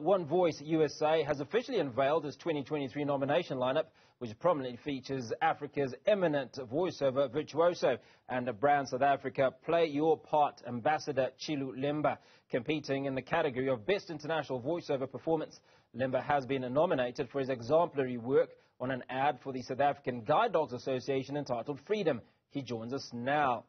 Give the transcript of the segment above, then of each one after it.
One Voice USA has officially unveiled its 2023 nomination lineup, which prominently features Africa's eminent voiceover virtuoso and a brand South Africa Play Your Part ambassador Chilu Lemba. Competing in the category of Best International Voiceover Performance, Lemba has been nominated for his exemplary work on an ad for the South African Guide Dogs Association entitled Freedom. He joins us now.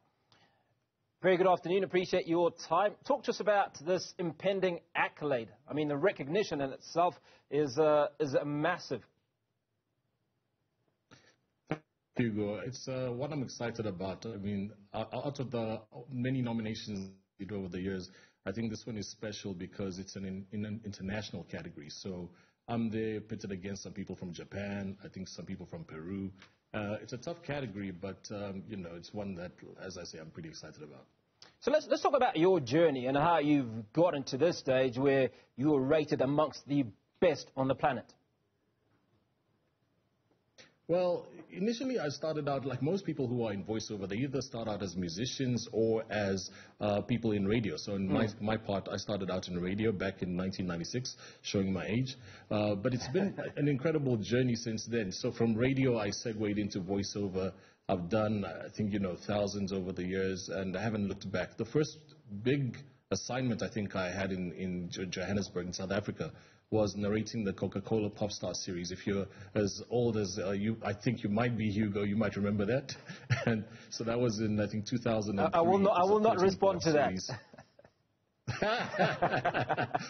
Very good afternoon. Appreciate your time. Talk to us about this impending accolade. I mean, the recognition in itself is a massive. Hugo, it's what I'm excited about. I mean, out of the many nominations we do over the years, I think this one is special because it's in an international category. So I'm there pitted against some people from Japan, I think some people from Peru. It's a tough category, but you know, it's one that, as I say, I'm pretty excited about. So let's talk about your journey and how you've gotten to this stage where you are rated amongst the best on the planet. Well, initially I started out like most people who are in voiceover. They either start out as musicians or as people in radio. So in my part, I started out in radio back in 1996, showing my age. But it's been an incredible journey since then. So from radio, I segued into voiceover. I've done, I think, you know, thousands over the years, and I haven't looked back. The first big assignment I think I had in Johannesburg, in South Africa, was narrating the Coca-Cola Popstar series. If you're as old as I think you might be, Hugo, you might remember that. And so that was in, I think, 2003. I will not respond to that.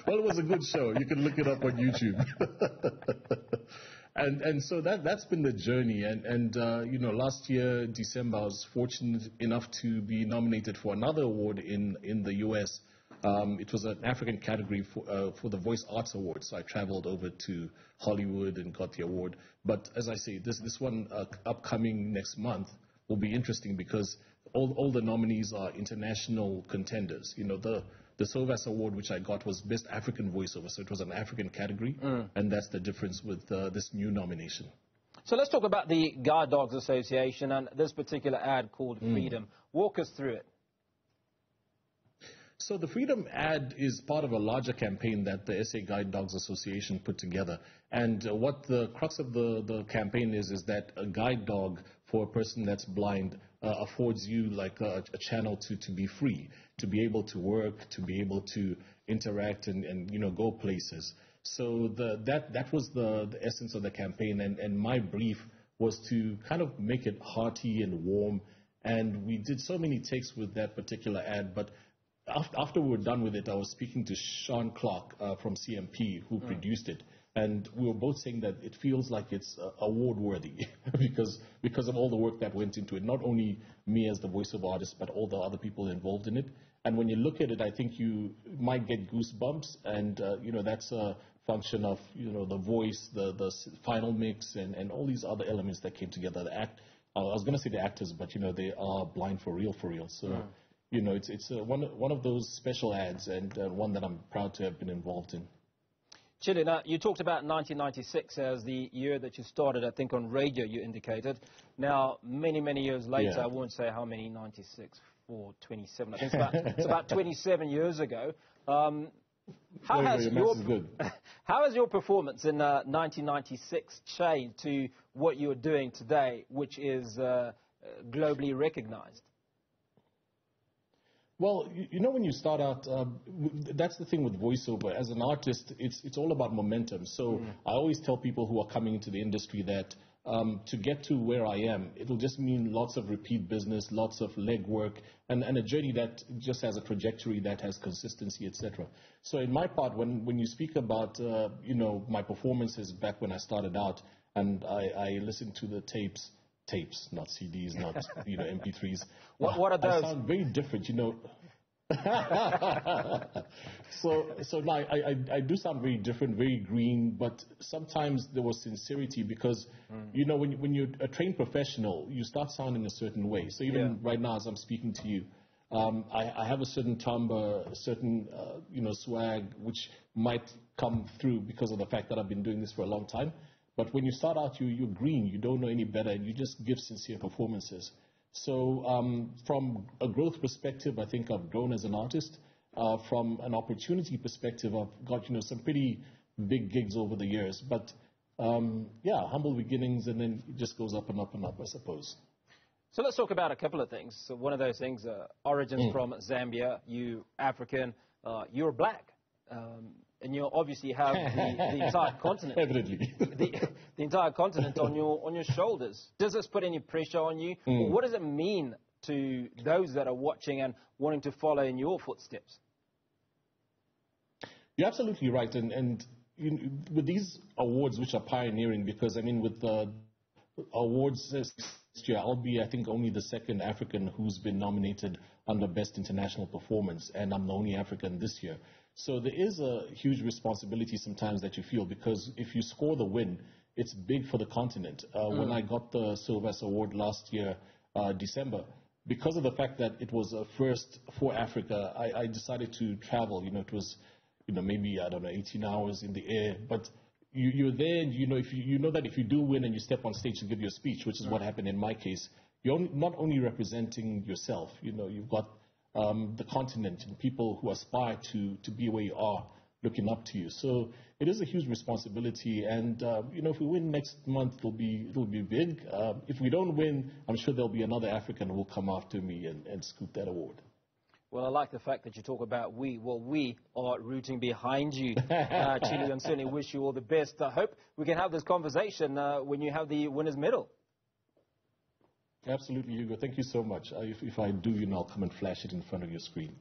Well, it was a good show. You can look it up on YouTube. And so that's been the journey. And you know, last year, December, I was fortunate enough to be nominated for another award in the U.S. It was an African category for the Voice Arts Awards. So I traveled over to Hollywood and got the award. But as I say, this one upcoming next month will be interesting because all the nominees are international contenders. You know, the SOVAS Award, which I got, was Best African Voiceover, so it was an African category, and that's the difference with this new nomination. So let's talk about the Guide Dogs Association and this particular ad called Freedom. Walk us through it. So the Freedom ad is part of a larger campaign that the SA Guide Dogs Association put together. And what the crux of the campaign is that a guide dog for a person that's blind affords you like a channel to be free, to be able to work, to be able to interact and you know, go places. So that was the essence of the campaign, and my brief was to kind of make it hearty and warm. And we did so many takes with that particular ad, but after we were done with it, I was speaking to Sean Clark from CMP, who produced it, and we were both saying that it feels like it's award-worthy because of all the work that went into it. Not only me as the voiceover artist, but all the other people involved in it. And when you look at it, I think you might get goosebumps, and you know, that's a function of, you know, the voice, the final mix, and all these other elements that came together. The act, I was going to say the actors, but you know, they are blind for real. So. You know, it's one of those special ads, and one that I'm proud to have been involved in. Chilu, now, you talked about 1996 as the year that you started, I think, on radio, you indicated. Now, many, many years later, I won't say how many, 96, 4, 27, I think it's about 27 years ago. How has your performance in 1996 changed to what you're doing today, which is globally recognized? Well, you know, when you start out, that's the thing with voiceover. As an artist, it's all about momentum. So I always tell people who are coming into the industry that to get to where I am, it'll just mean lots of repeat business, lots of legwork, and a journey that just has a trajectory that has consistency, etc. So in my part, when you speak about, you know, my performances back when I started out, and I listened to the tapes, not CDs, not, you know, MP3s. What are those? I sound very different, you know. So now I do sound very different, very green, but sometimes there was sincerity because, you know, when you're a trained professional, you start sounding a certain way. So even right now, as I'm speaking to you, I have a certain timbre, a certain, you know, swag, which might come through because of the fact that I've been doing this for a long time. But when you start out, you're green, you don't know any better, and you just give sincere performances. So from a growth perspective, I think I've grown as an artist. from an opportunity perspective, I've got, some pretty big gigs over the years. But, yeah, humble beginnings, and then it just goes up and up and up, I suppose. So let's talk about a couple of things. So one of those things, origins from Zambia, you African, you're black. And you obviously have the entire continent. Evidently. the entire continent on your shoulders. Does this put any pressure on you? What does it mean to those that are watching and wanting to follow in your footsteps? You're absolutely right. And with these awards, which are pioneering, because, with the awards this year, I'll be, I think, only the second African who's been nominated under Best International Performance, and I'm the only African this year. So there is a huge responsibility sometimes that you feel, because if you score the win, it's big for the continent. When I got the Silvas Award last year, December, because of the fact that it was a first for Africa, I decided to travel. It was, maybe, 18 hours in the air. But you're there, and if you know that if you do win and you step on stage and give your speech, which is what happened in my case, you're not only representing yourself, you've got the continent and people who aspire to be where you are looking up to you. So it is a huge responsibility, and if we win next month, it'll be big. If we don't win, I'm sure there'll be another African who will come after me and scoop that award. Well, I like the fact that you talk about we. Well, we are rooting behind you, Chilu, and certainly wish you all the best. I hope we can have this conversation when you have the winner's medal. Absolutely, Hugo. Thank you so much. If I do, I'll come and flash it in front of your screen.